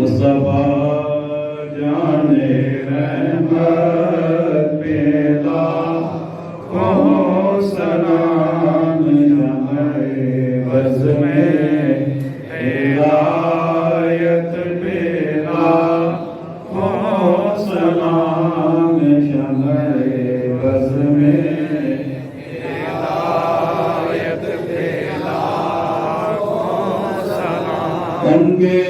مصطفیٰ جانے رحمت پہ لاکھوں سلام جمع بز میں ہدایت پہ لاکھوں سلام جمع بز میں ہدایت پہ لاکھوں سلام ان کے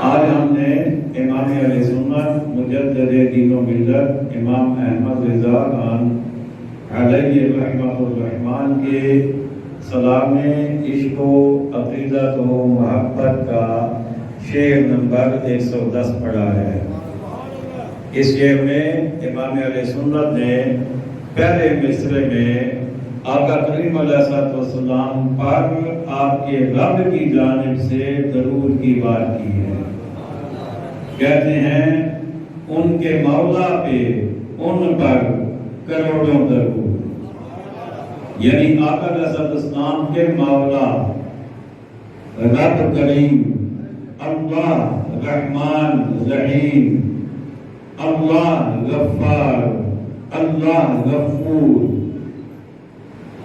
آج ہم نے امام اہل سنت مجدد دین و ملت امام احمد رضا خان علیہ رحمۃ الرحمن کے سلام عشق و عقیدت و محبت کا شعر نمبر 110 پڑھا ہے۔ اس شعر میں امام اہل سنت نے پہلے مصرعے میں آقا کریم علیہ السلام پر آپ کے رب کی جانب سے درود کی بات کی ہے۔ کہتے ہیں ان کے مولا پہ ان پر کروڑوں درود، یعنی آقا علیہ السلام کے مولا رب کریم، اللہ رحمان رحیم، اللہ غفار، اللہ غفور،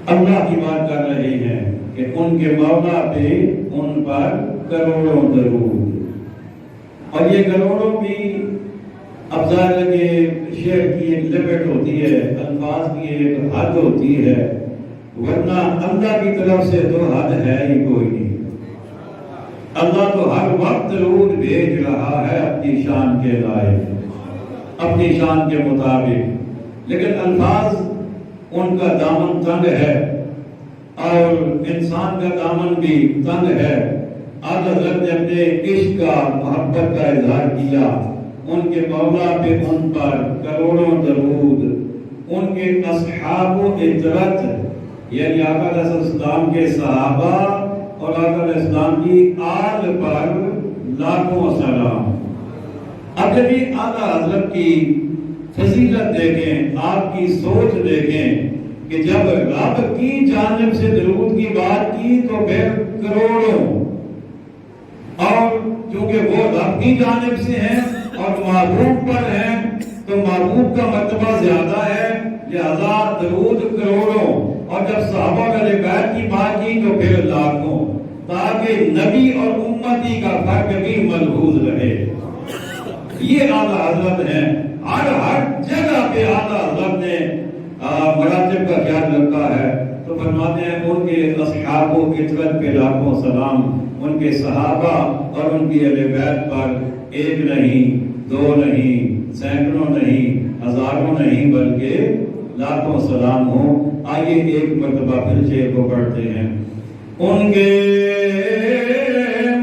اللہ کی بات کر رہے ہیں کہ ان کے مولا پہ ان پر کروڑوں درود۔ اور یہ کروڑوں بھی اب ظاہر ہے کہ شعر کی ایک لمٹ ہوتی ہے، الفاظ کی ایک حد ہوتی ہے، ورنہ اللہ کی طرف سے تو حد ہے ہی کوئی نہیں۔ اللہ تو ہر وقت درود بھیج رہا ہے اپنی شان کے لائق، اپنی شان کے مطابق، لیکن الفاظ ان کا دامن تنگ ہے اور انسان کا دامن بھی تنگ ہے۔ آج حضرت نے اپنے عشق کا، محبت کا اظہار کیا، ان کے مولا پہ ان پر کروڑوں درود، ان کے اصحاب و اطرت یعنی آقا علیہ السلام کے صحابہ اور آقا علیہ السلام کی آل پر لاکھوں سلام۔ اب جب یہ آقا حضرت کی فضیلت دیکھیں، آپ کی سوچ دیکھیں کہ جب رب کی جانب سے درود کی بات کی تو پھر کروڑوں، اور چونکہ وہ رب کی جانب سے ہیں اور محبوب پر ہیں تو محبوب کا مرتبہ زیادہ ہے، لہذا درود کروڑوں، اور جب صحابہ علیہ بیت کی بات کی تو پھر لاکھوں، تاکہ نبی اور امتی کا فرق بھی ملحوظ رہے۔ یہ اعلیٰ حضرت ہیں، ہر جگہ پہ اعلیٰ حضرت نے مراتب کا خیال رکھا ہے۔ تو فرماتے ہیں ان کے اصحاب و اطرت پہ لاکھوں سلام، ان کے صحابہ اور ان کی اہل بیت پر ایک نہیں، دو نہیں، سینکڑوں نہیں، ہزاروں نہیں، بلکہ لاکھوں سلام ہو۔ آئیے ایک مرتبہ پھر شعر کو پڑھتے ہیں۔ ان کے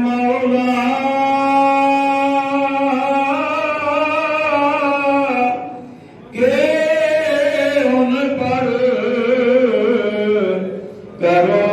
مولا کے ان پر کرو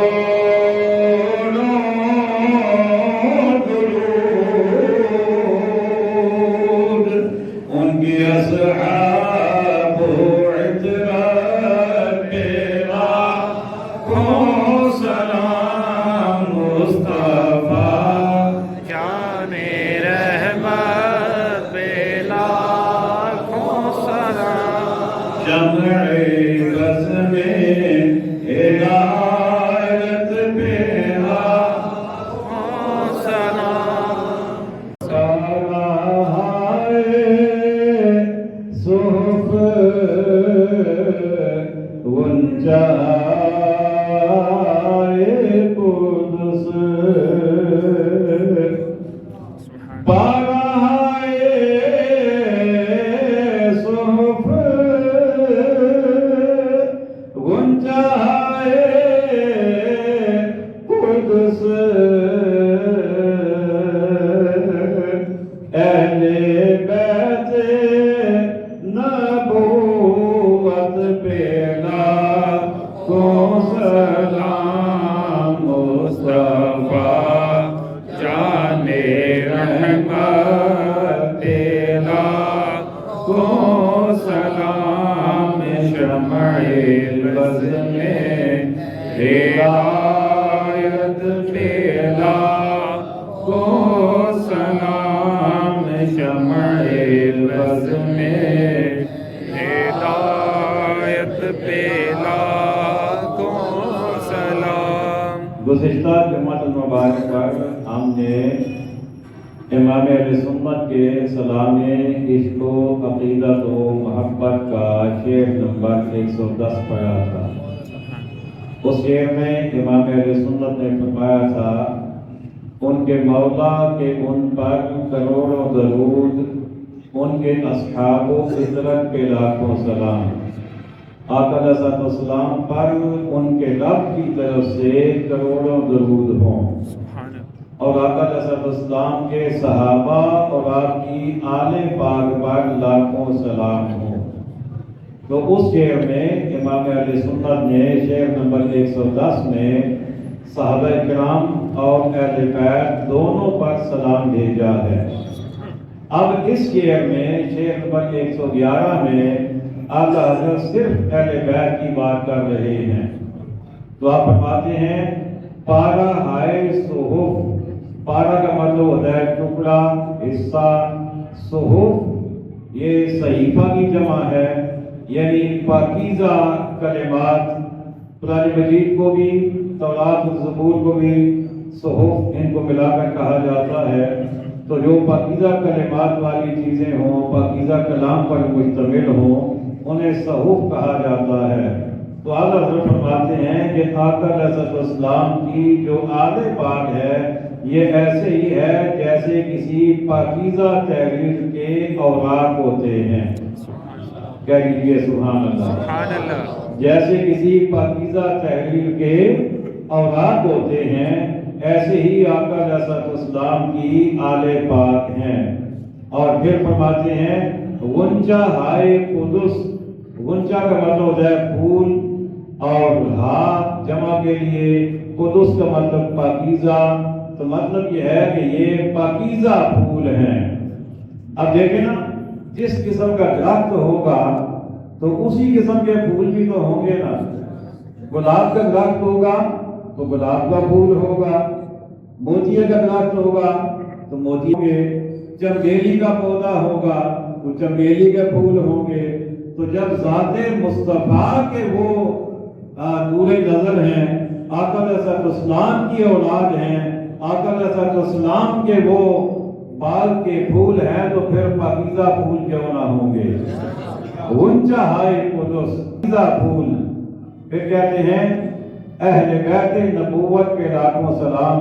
ہدایت پہ لاکھوں سلام، شمع بز میں ہدایت پہ لاکھوں سلام۔ گزشتہ جمعۃ المبارک پر ہم نے امام اہل سنت کے سلام عشق و عقیدت و محبت کا شعر نمبر 110 پڑھا تھا۔ اس شعر میں امام اہل سنت نے فرمایا تھا، ان کے مولا کے ان پر کروڑوں درود، ان کے اصحاب و عطرت پہ لاکھوں سلام۔ آقا علیہ السلام پر ان کے رب کی طرف سے کروڑوں درود ہوں، اور آقا علیہ السلام کے صحابہ اور آپ کی آل پاک پر لاکھوں سلام ہوں۔ تو اس شعر میں امام اہل سنت نے شعر نمبر 110 میں صحابہ کرام اور اہل بیت دونوں پر سلام بھیجا ہے۔ اب اس شعر میں شعر نمبر 111 میں آقا حضرت صرف اہل بیت کی بات کر رہے ہیں۔ تو آپ فرماتے ہیں، پارا ہائے صحف، پارا کا مطلب ہوتا ہے ٹکڑا، حصہ، صحف یہ صحیفہ کی جمع ہے، یعنی پاکیزہ کلمات۔ قرآن مجید کو بھی، تورات و زبور کو بھی صحف ان کو ملا کر کہا جاتا ہے۔ تو جو پاکیزہ کلمات والی چیزیں ہوں، پاکیزہ کلام پر مشتمل ہوں، انہیں صحف کہا جاتا ہے۔ تو آقا حضرت فرماتے ہیں کہ آقا علیہ السلام کی جو آل پاک ہے، یہ ایسے ہی ہے جیسے کسی پاکیزہ تحریر کے اوراق ہوتے ہیں۔ کہہ لیجیے سبحان اللہ۔ جیسے کسی پاکیزہ تحریر کے اوراق ہوتے ہیں، ایسے ہی آقا علیہ السلام کی آل پاک ہیں۔ اور پھر فرماتے ہیں، غنچہ ہائے قدس، غنچہ کا مطلب ہوتا ہے پھول، اور ہاتھ جمع کے لیے، قدس کا مطلب پاکیزہ، تو مطلب یہ ہے کہ یہ پاکیزہ پھول ہیں۔ اب دیکھیں نا، جس قسم کا درخت ہوگا تو اسی قسم کے پھول بھی تو ہوں گے نا۔ گلاب کا درخت ہوگا تو گلاب کا پھول ہوگا، موتیے کا درخت ہوگا تو موتی کے، چنبیلی کا پودا ہوگا تو چنبیلی کے پھول ہوں گے۔ تو جب ذات مصطفیٰ کے وہ نور نظر ہیں، آقا علیہ السلام کی اولاد ہیں، آقا علیہ السلام کے وہ باغ کے پھول ہیں، تو پھر پاکیزہ پھول کیوں نہ ہوں گے؟ غنچہ ہائے قدس، پاکیزہ پھول۔ پھر کہتے ہیں، اہل بیت نبوت کے لاکھوں سلام۔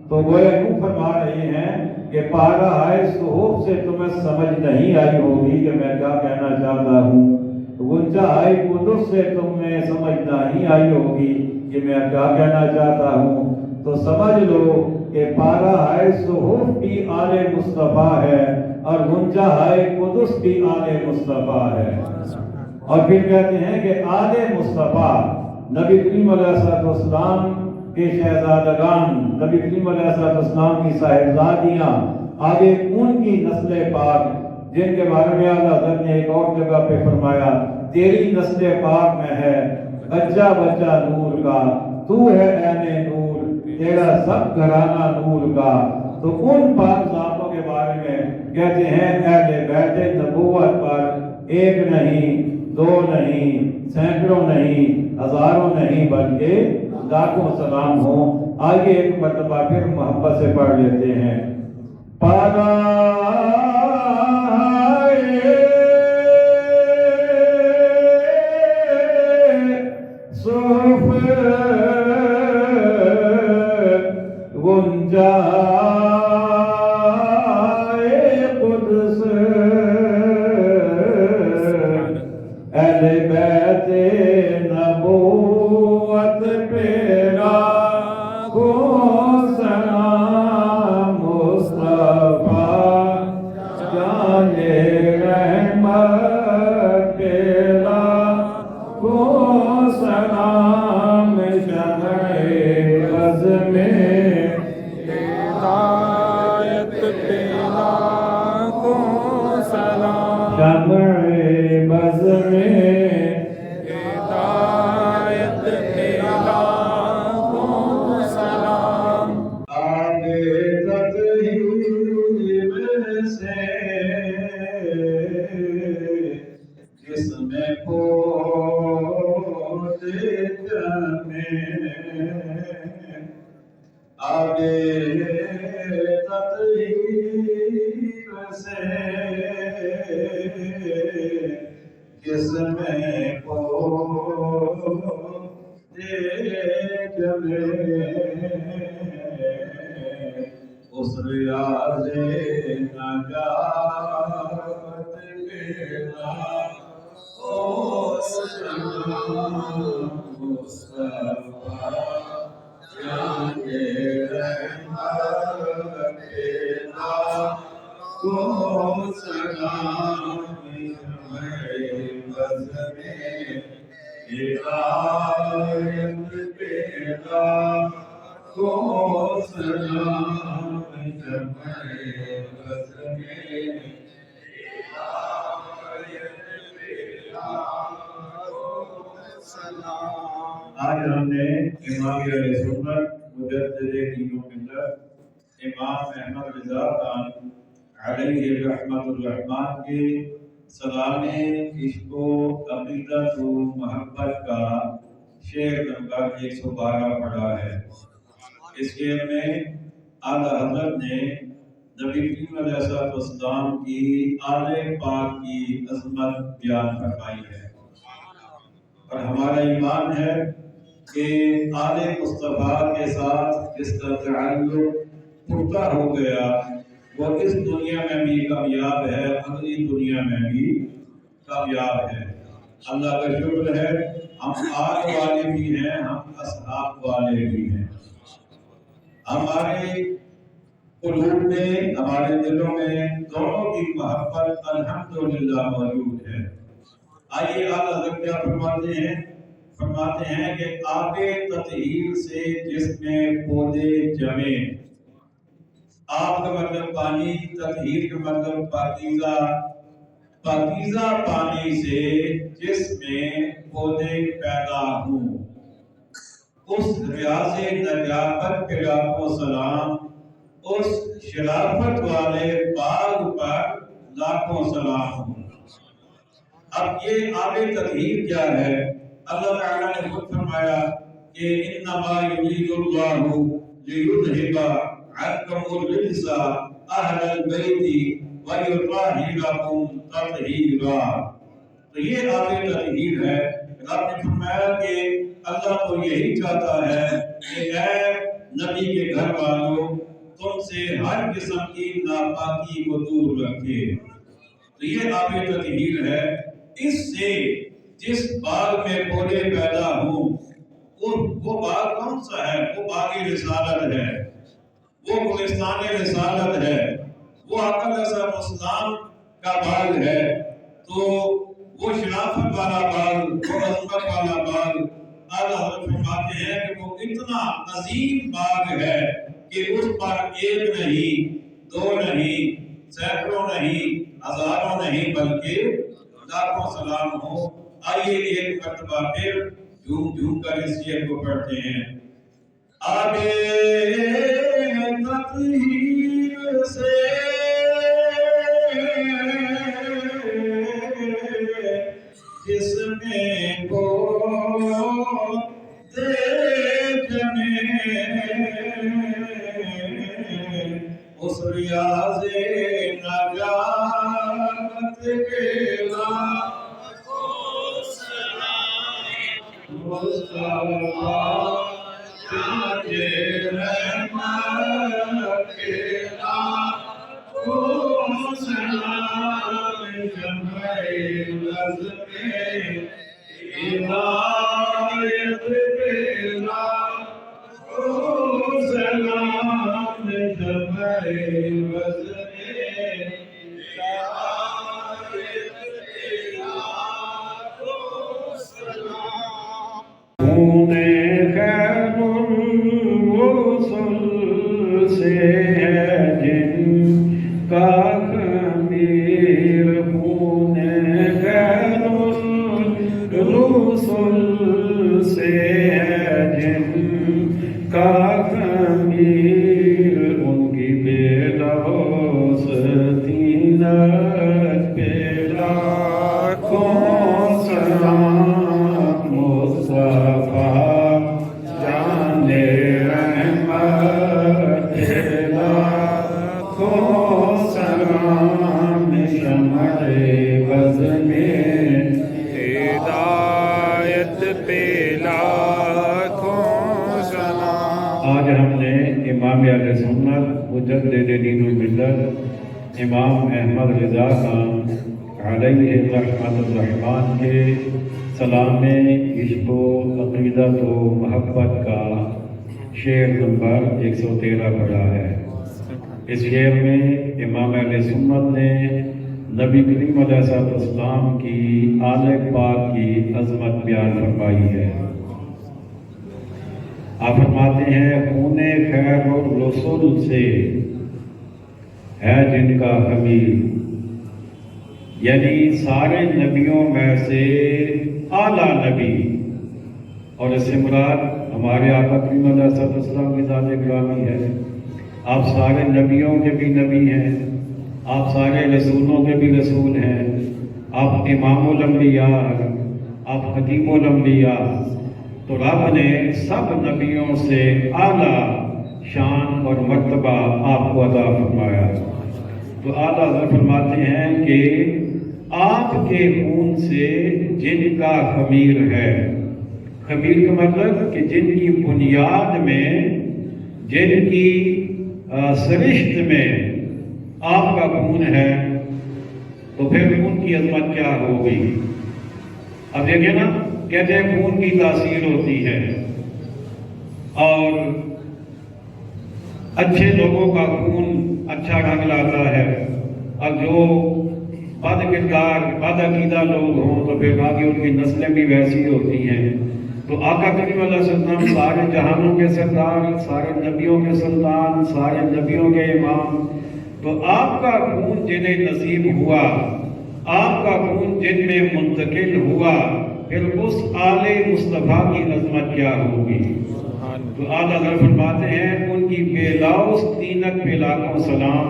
تو گویا یوں فرما رہے ہیں کہ پارا ہائے صحف سے تمہیں سمجھ نہیں آئی ہوگی کہ میں کیا کہنا چاہتا ہوں، غنچہ ہائے قدس سے تمہیں سمجھ نہیں آئی ہوگی کہ میں کیا کہنا چاہتا ہوں۔ تو سمجھ لو کہ پارا ہائے صحف بھی آل مصطفیٰ ہے، اور غنچہ ہائے قدس بھی آل مصطفیٰ ہے۔ اور پھر کہتے ہیں کہ آل مصطفیٰ، نبی کریم علیہ السلام کے شہزادگان، نبی کریم علیہ السلام کی صاحبزادیاں، آگے ان کی نسل پاک، جن کے بارے میں اعلیٰ حضرت نے ایک اور جگہ پہ فرمایا، تیری نسل پاک میں ہے بچہ بچہ نور کا، تو ہے عین نور، تیرا سب گھرانہ نور کا۔ تو ان پاک ذاتوں کے بارے میں کہتے ہیں، اہل بیت نبوت پر ایک نہیں، دو نہیں، سینکڑوں نہیں، ہزاروں نہیں، بلکہ لاکھوں سلام ہوں۔ آئیے ایک مرتبہ پھر محبت سے پڑھ لیتے ہیں، پارا صحف غنچہ قدس، اہل بیت نبوت پہ لاکھوں سلام، مصطفیٰ جان رحمت پہ لاکھوں سلام، شمع بز میں آگے تطہیر سے جسم کو دے جلے اس ریاض نجات پیدا او سلام مصطفیٰ جان رحمت پیدا کو سلام بز میں ہدایت پیدا کو سلام بز میں آج ہم نے امام علیہ سنت مجدد دین و ملت امام احمد رضا خان علیہ رحمت الرحمن کے سلام عشق و عقیدت و محبت کا شعر نمبر 112 پڑھا ہے۔ اس شعر میں اعلیٰ حضرت نے نبی کریم علیہ السلام کی آل پاک کی عظمت بیان فرمائی ہے، اور ہمارا ایمان ہے کہ آل مصطفیٰ کے ساتھ جس کا تعلق پختہ ہو گیا وہ اس دنیا میں بھی کامیاب ہے، اگلی دنیا میں بھی کامیاب ہے۔ اللہ کا شکر ہے ہم آل والے بھی ہیں، ہم اصحاب والے بھی ہیں۔ ہمارے قلوب میں، ہمارے دلوں میں دونوں کی محبت الحمدللہ موجود ہے۔ آئیے اعلیٰ حضرت کیا فرماتے ہیں کہ آب تطہیر سے جس میں پودے جمے۔ آب کا مطلب پانی، تطہیر کا مطلب پاکیزہ، پاکیزہ پانی سے جس میں پودے پیدا ہوں، اس ریاض نجابت پہ لاکھوں سلام، اس شرافت والے باغ پر لاکھوں سلام ہوں۔ اب یہ آب تطہیر کیا ہے؟ اللہ تعالیٰ نے خود فرمایا کہ انما یرید اللہ لیذھب عنکم الرجس اہل البیت ویطہرکم تطہیرا۔ تو یہ آب تطہیر ہے۔ آپ نے فرمایا کہ اللہ تو یہی چاہتا ہے کہ اے نبی کے گھر والوں تم سے ہر قسم کی ناپاکی کو دور رکھے۔ تو یہ آب تطہیر ہے۔ اس سے جس باغ میں پودے پیدا ہوں، وہ باغ کون سا ہے؟ وہ باغ رسالت ہے، وہ گلستان رسالت ہے، وہ آقا علیہ السلام کا باغ ہے۔ تو وہ شرافت والا باغ، وہ عظمت والا باغ، اعلیٰ حضرت فرماتے ہیں کہ وہ اتنا عظیم باغ ہے کہ اس پر ایک نہیں، دو نہیں، سینکڑوں نہیں، ہزاروں نہیں، بلکہ لاکھوں سلام ہو۔ آئیے ایک مرتبہ پھر جھوم جھوم کر اس شعر کو پڑھتے ہیں۔ آب تطہیر سے جس میں پودے جمے، اس ریاض نجات کے لاکھوں سلام مصطفیٰ جان رحمت کے لاکھوں سلام، جمع بز میں ہدایت پیدا کو سلام، جمع بز میں ہدایت پیدا کو سلام۔ خون خیر الرسل سے ہے جن کا خمیر، خون خیر الرسل سے ہے جن کا خمیر، ان کی بےلوث دینت پہ لاکھوں سلام، مصطفیٰ جان رحمت آج ہم نے امام اہل سنت مجدد دین الملت امام احمد رضا خان علیہ رحمت الرحمن کے سلام عشق و عقیدت و محبت کا شعر نمبر 113 پڑھا ہے۔ اس شعر میں امام اہل سنت نے نبی کریم علیہ السلام کی آل پاک کی عظمت بیان فرمائی ہے۔ آپ فرماتے ہیں خون خیر الرسول سے ہے جن کا خمیر، یعنی سارے نبیوں میں سے اعلیٰ نبی، اور اس سے مراد ہمارے آقا کریم علیہ السلام کی ذات گرامی ہے۔ آپ سارے نبیوں کے بھی نبی ہیں، آپ سارے رسولوں کے بھی رسول ہیں، آپ امام الانبیاء ہیں، آپ خطیب الانبیاء۔ تو رب نے سب نبیوں سے اعلیٰ شان اور مرتبہ آپ کو عطا فرمایا۔ تو اعلیٰ حضرت فرماتے ہیں کہ آپ کے خون سے جن کا خمیر ہے، خمیر کا مطلب کہ جن کی بنیاد میں، جن کی سرشت میں آپ کا خون ہے، تو پھر خون کی عظمت کیا ہوگی؟ اب دیکھیں نا، کہتے ہیں خون کی تاثیر ہوتی ہے، اور اچھے لوگوں کا خون اچھا رنگ لاتا ہے، اور جو بد کردار بد عقیدہ لوگ ہوں تو پھر باقی ان کی نسلیں بھی ویسی ہوتی ہیں۔ تو آقا کریم علیہ السلام سارے جہانوں کے سردار، سارے نبیوں کے سلطان، سارے نبیوں کے امام، تو آپ کا خون جنہیں نصیب ہوا، آپ کا خون جن میں منتقل ہوا، پھر اس آل مصطفیٰ کی عظمت کیا ہوگی؟ تو اعلیٰ حضرت فرماتے ہیں ان کی بے لوث تینک پہ لاکھوں سلام،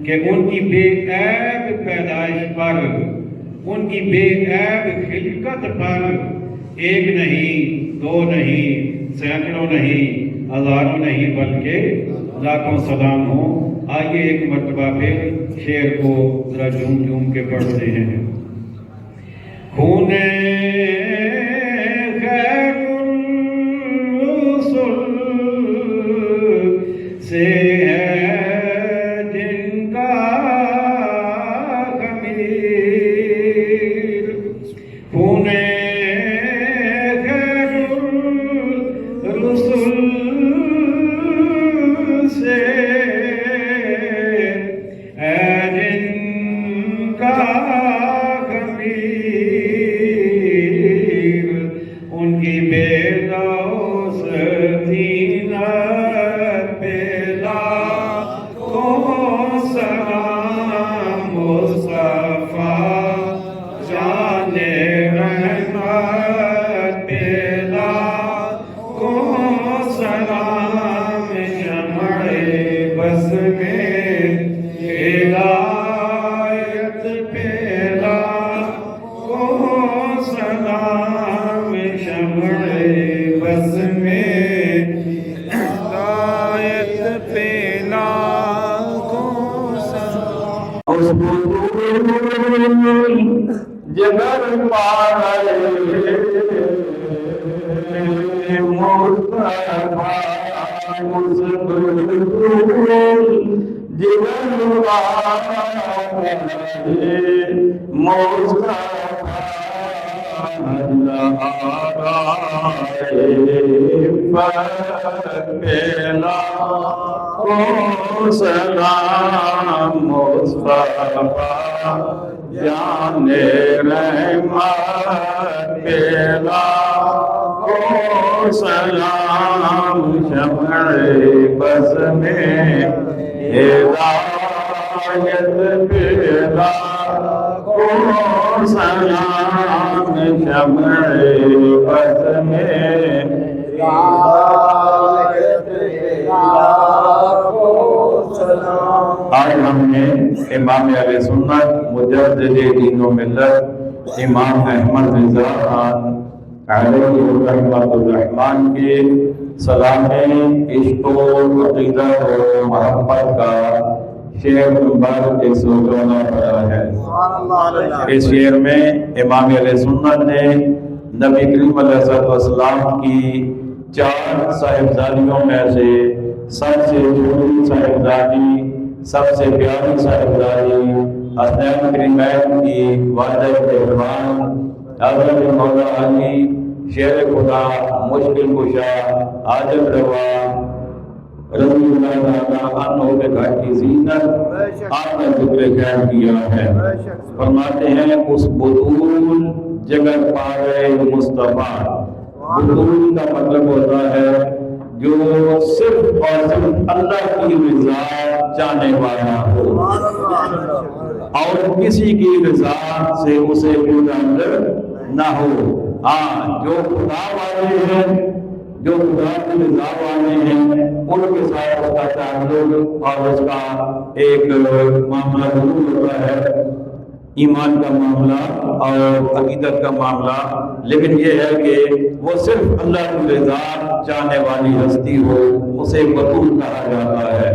کہ ان کی بے عیب پیدائش پر، ان کی بے عیب خلقت پر ایک نہیں، دو نہیں، سینکڑوں نہیں، ہزاروں نہیں، بلکہ لاکھوں سلام ہوں۔ آئیے ایک مرتبہ پھر شعر کو ذرا جھوم جھوم کے پڑھتے ہیں۔ خون خیر الرسل سے ہے جن کا خمیر، خون خیر الرسل سے ہے جن کا ان کی بے لوث تینت پہ لاکھوں سلام، مصطفیٰ جان رحمت پہ لاکھوں سلام، شمع بس میں ہدایت پہ لاکھوں سلام، شمع بس میں ہدایت پہ لاکھوں سلام۔ جگر پائے مصطفیٰ، جگر پائے مصطفیٰ، پہلا کو سلام، مصطفیٰ جان رحمت، پہلا کو سلام، شمع بس میں ہدایت پہلا کو سلام، شمع بس میں ہدایت پہلا کو سلام۔ آج ہم نے امام اہل سنت مجدد دین و ملت امام احمد رضا خان علیہ رحمت الرحمن کے سلام عشق و عقیدت و محبت کا شعر نمبر 114 پڑھا ہے۔ اس شعر میں امام اہل سنت نے نبی کریم علیہ السلام کی 4 صاحبزادیوں میں سے سب سے چھوٹی صاحبزادی، سب سے پیاری صاحبزادی، حسنین کریمین کی والدہ رحمان حضرت مولا علی شیر خدا، مشکل کشا، حاجت روا رضی اللہ تعالیٰ عنہ کے گھر کی زینت آپ نے ذکر خیر کیا ہے۔ فرماتے ہیں اس بطول جگر پارے مصطفیٰ، بطول کا مطلب ہوتا ہے جو صرف اور صرف اللہ کی رضا چاہنے والا ہو اور کسی کی رضا سے اسے کوئی اندر نہ ہو۔ ہاں، جو خدا والے ہیں، جو خدا کی رضا والے ہیں، ان کے ساتھ اس کا تعلق اور اس کا ایک معاملہ ضرور ہوتا ہے، ایمان کا معاملہ اور عقیدت کا معاملہ، لیکن یہ ہے کہ وہ صرف اللہ کی رضا چاہنے والی ہستی ہو، اسے بطول کہا جاتا ہے۔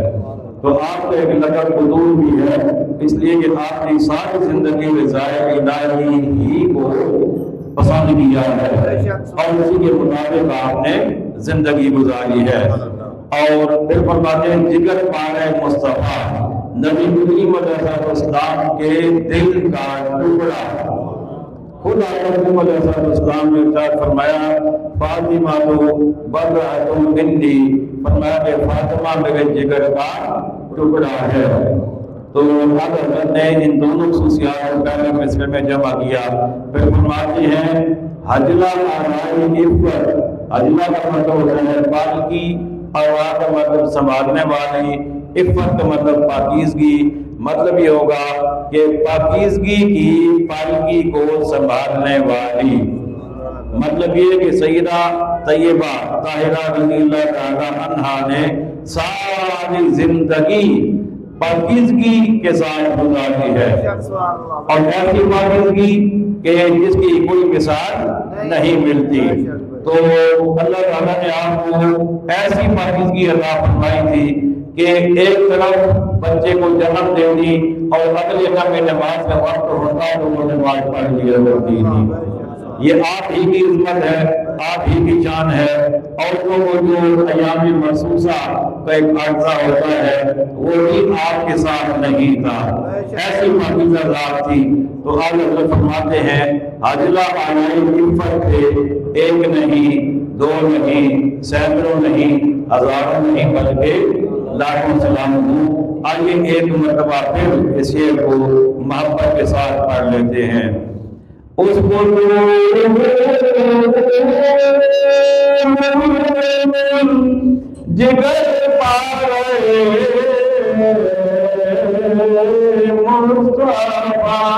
تو آپ کو ایک لقب بطول بھی ہے، اس لیے کہ آپ نے ساری زندگی رضا الہی ہی کو پسند کیا ہے اور اسی کے مطابق آپ نے زندگی گزاری ہے۔ اور پھر فرماتے ہیں جگر پارے مصطفیٰ، نبی کریم علیہ السلام کے دل کا ٹکڑا، خود حضرت علیہ السلام نے ارشاد فرمایا فاطمہ تو برأۃ منی، فرمایا کہ فاطمہ میرے جگر کا ٹکڑا ہے۔ تو حضرت نے ان دونوں خصوصیات کو پہلے مصرع میں جمع کیا۔ پھر فرماتی ہیں حجلہ آرائی عفت، حجلہ کا مطلب ہوتا ہے پاکی، اور کا مطلب سنبھالنے والی، عفت کا مطلب پاکیزگی۔ مطلب یہ ہوگا کہ پاکیزگی کی پالکی کو سنبھالنے والی، مطلب یہ کہ سیدہ طیبہ طاہرہ رضی اللہ تعالیٰ عنہا نے ساری زندگی پاکیزگی کے ساتھ گزاری ہے، اور ایسی پاکیزگی کہ جس کی کوئی مثال نہیں ملتی۔ تو اللہ تعالیٰ نے آپ کو ایسی پاکیزگی عطا فرمائی تھی کہ ایک طرف بچے کو جنم دے دی اور اگلے دن میں نماز کا وقت ہوتا تو وہ نماز پڑھ لیا کرتی تھی۔ یہ آپ ہی کی عظمت ہے، آپ ہی کی شان ہے، اور جو ایام مرصوصہ کا ایک عرضہ ہوتا ہے وہ بھی آپ کے ساتھ نہیں تھا، ایسی پاکیزہ ذات تھی۔ تو آج حضرت فرماتے ہیں حاجلہ آلائی عفت تھے، ایک نہیں، دو نہیں، سینکڑوں نہیں، ہزاروں نہیں، بلکہ لاکھوں سلام ہوں۔ آئیے ایک مرتبہ پھر اس شعر کو محبت کے ساتھ پڑھ لیتے ہیں۔ اس جگر پارے مصطفیٰ،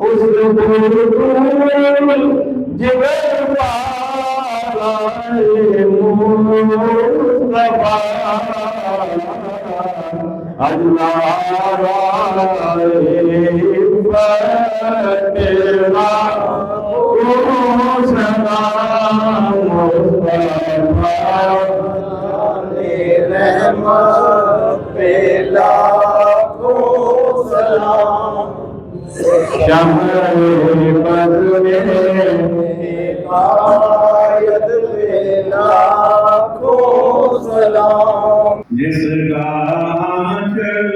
اس جگر پارے مصطفیٰ، اللہ رائے فتیرہ سلام مصطفیٰ، رحمت پہ لاکھوں سلام، شمع بدر ہدایت پہ لاکھوں سلام، جس کا آنچل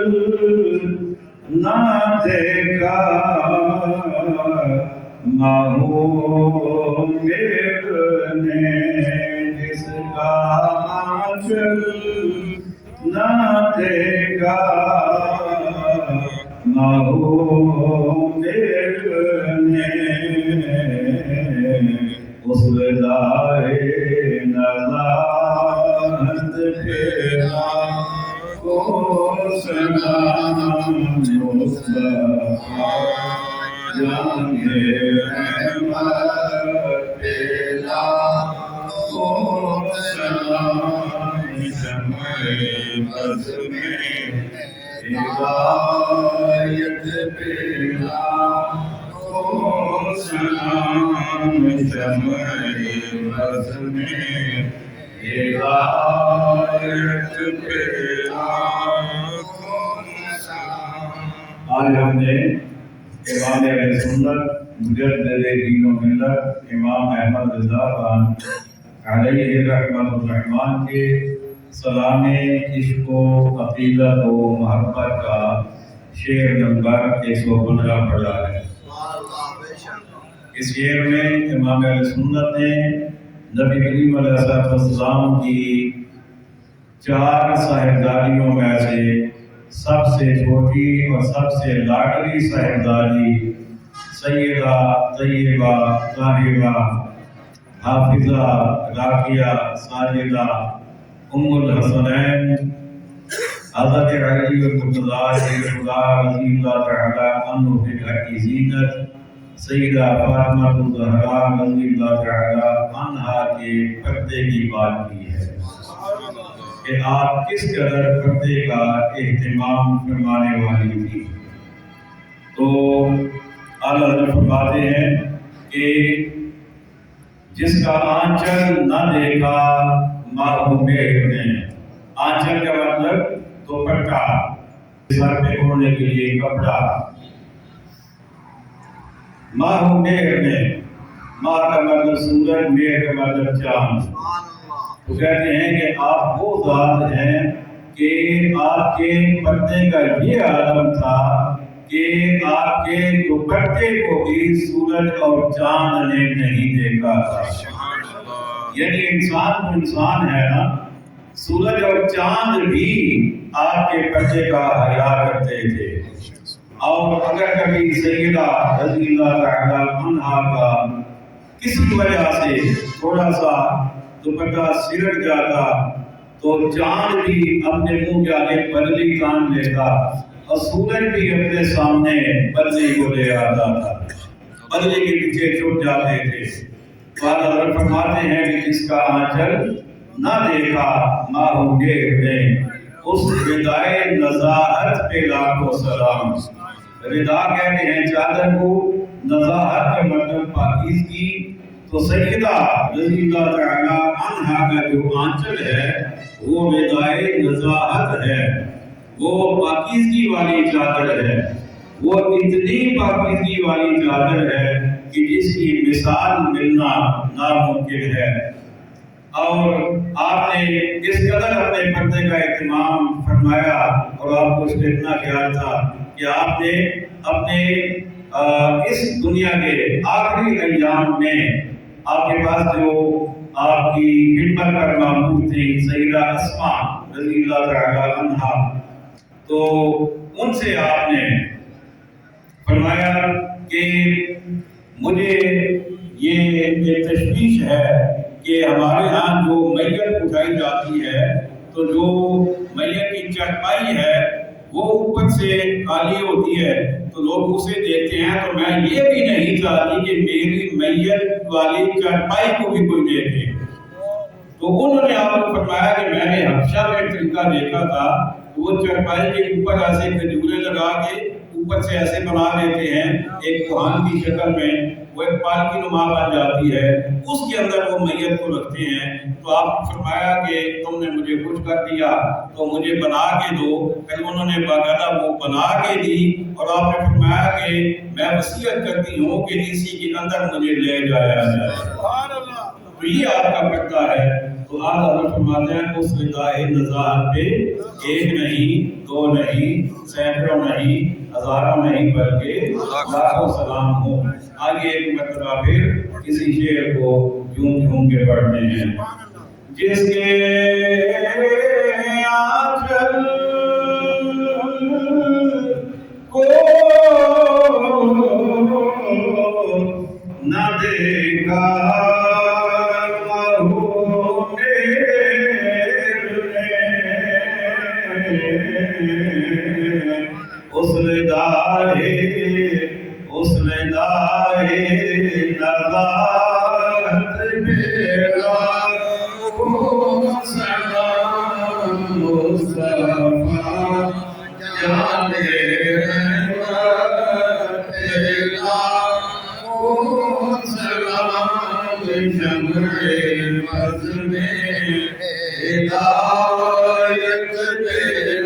نہ دیکھا محبوب نے، جس کا آنچل نہ دیکھا محبوب نے، اس لائے نظارت پھیلا کو سلام مصطفیٰ، جانے رحمت پھیلا کو سلام، شمع بز میں ہدایت پھیلا کو سلام، شمع بز میں ہدایت پھیلا کو سلام۔ آج ہم نے امام اہل سنت مجدد دین و ملت امام احمد رضا خان علیہ رحمت الرحمن کے سلام عشق و عقیدت و محبت کا شعر نمبر 115 پڑھا ہے۔ اس شعر میں امام اہل سنت نے نبی کریم علیہ السلام کی 4 صاحبزادیوں میں سے سب سے چھوٹی اور سب سے لاڈلی صاحبزادی سیدہ طیبہ طاہرہ حافظہ راقیہ ساجدہ ام الحسنین حضرت علی المرتضی خدا رضی اللہ تعالی عنہ کی گھر کی زینت سیدہ فاطمہ الزہرا رضی اللہ تعالی عنہا کے پردے کی بات کی ہے کہ آپ کس قدر پردے کا اہتمام فرمانے والی تھی۔ تو اعلیٰ حضرت فرماتے ہیں کہ جس کا آنچل نہ دیکھا ماہو مہر نے، آنچل کا مطلب دوپٹہ، سر پہ اوڑھنے کے لیے کپڑا، ماہو مہر نے، ماہ کا مطلب سورج، مہر کا مطلب چاند۔ تو کہتے ہیں کہ آپ وہ ذات ہیں کہ آپ کے پردے کا یہ عالم تھا کہ آپ کے دوپٹے کو بھی سورج اور چاند نے نہیں دیکھا تھا۔ یعنی انسان تو انسان ہے نا، سورج اور چاند بھی آپ کے پردے کا حیا کرتے تھے۔ اور اگر کبھی سیدہ رضی اللہ تعالی عنہا کا کسی وجہ سے تھوڑا سا دوپٹہ سرک جاتا تو چاند بھی اپنے منہ کے آگے پللی تان لیتا اور سورج بھی اپنے سامنے بدلی کو لے آتا تھا، بدلی کے پیچھے چھپ جاتے تھے۔ حضرت فرماتے ہیں کہ جس کا آنچل نہ دیکھا ماہو مہر نے، اس ردائے نزاہت پہ لاکھوں سلام۔ ردا کہتے ہیں چادر کو، نزاہت کا مطلب پاکیزگی۔ تو سیدہ رضی اللہ تعالی عنہا کا جو آنچل ہے وہ ردائے نزاہت ہے، وہ پاکیزگی والی چادر ہے، وہ اتنی پاکیزگی والی چادر ہے کہ جس کی مثال ملنا ناممکن ہے۔ اور آپ نے اس قدر اپنے پردے کا اہتمام فرمایا اور آپ کو اس پہ اتنا خیال تھا کہ آپ نے اپنے اس دنیا کے آخری ایام میں آپ کے پاس جو آپ کی خدمت پر معمور تھی سیدہ اسماء رضی اللہ تعالی عنہا، تو ان سے آپ نے فرمایا کہ مجھے یہ ایک تشویش ہے کہ ہمارے ہاں جو میت اٹھائی جاتی ہے تو جو میت کی چارپائی ہے وہ اوپر سے خالی ہوتی ہے تو لوگ اسے دیکھتے ہیں، تو میں یہ بھی نہیں چاہتی کہ میری میت والی چارپائی کو بھی کوئی دیکھے۔ تو انہوں نے آپ کو فرمایا کہ میں نے حبشہ میں طریقہ دیکھا تھا، وہ چارپائی کے اوپر ایسے کھجوریں لگا کے اوپر سے ایسے بنا لیتے ہیں ایک کوہان کی شکل میں، وہ ایک پالکی نما بن جاتی ہے، اس کے اندر وہ میت کو رکھتے ہیں۔ تو آپ نے فرمایا کہ تم نے مجھے خوش کر دیا تو مجھے بنا کے دو۔ پھر انہوں نے باقاعدہ وہ بنا کے دی اور آپ نے فرمایا کہ میں وصیت کرتی ہوں کہ اسی کے اندر مجھے لے جایا جائے۔ تو یہ آپ کا پردہ ہے۔ تو آج حضرت فرماتے ہیں اس ردائے نزاہت پہ ایک نہیں، دو نہیں، سینکڑوں نہیں، ہزاروں نہیں، بلکہ لاکھوں سلام ہو۔ آگے ایک مرتبہ پھر کسی شعر کو جھوم جھوم کے پڑھتے ہیں۔ جس کے آنچل کو نہ دیکھا اس ردائے نزاہت پہ لاکھوں سلام مصطفیٰ جان رحمت پہ لاکھوں سلام شمع بز میں ہدایت پہ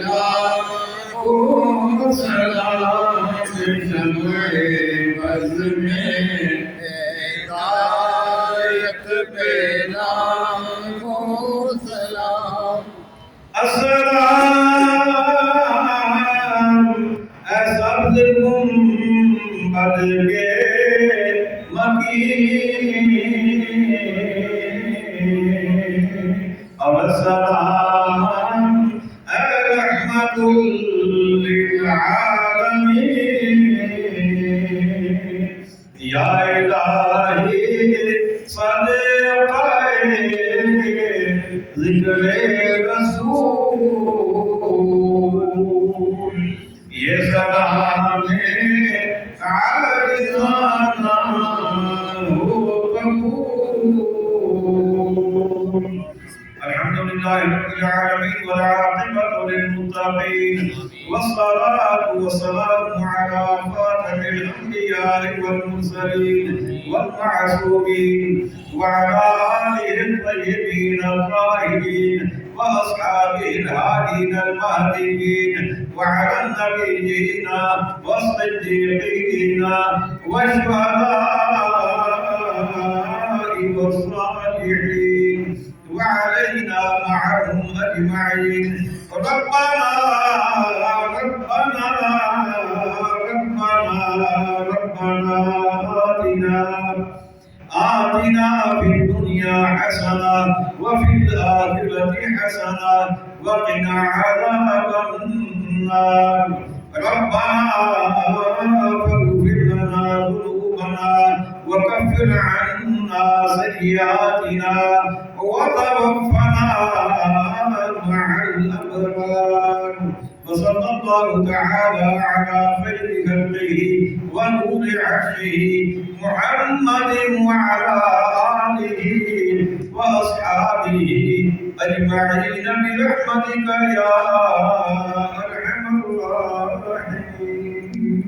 لاکھوں سلام شمع بز میں ہدایت پہ لاکھوں والسلام رحمة للعالمين يا إلهي صديقي ذكر رسول یہ سلام عارضانا ہو قبول الحمد لله رب العالمين والعاقبة للمتقين والصلاة والسلام على خاتم الأنبياء والمرسلين والمعصومين وعلى آله الطيبين الطاهرين وأصحابه الهادين المهديين وعلى النبيين والصديقين والشهداء والصالحين وعلينا معهم أجمعين ربنا آتنا في الدنيا حسنة وفي الآخرة حسنة وقنا عذاب النار ربنا فاغفر لنا ذنوبنا وكفر عنا سيئاتنا وتوفنا مع الأبرار وصلى الله تعالى على خير خلقه ونور عرشه محمد وعلى آله وأصحابه أجمعين برحمتك يا أرحم الراحمين.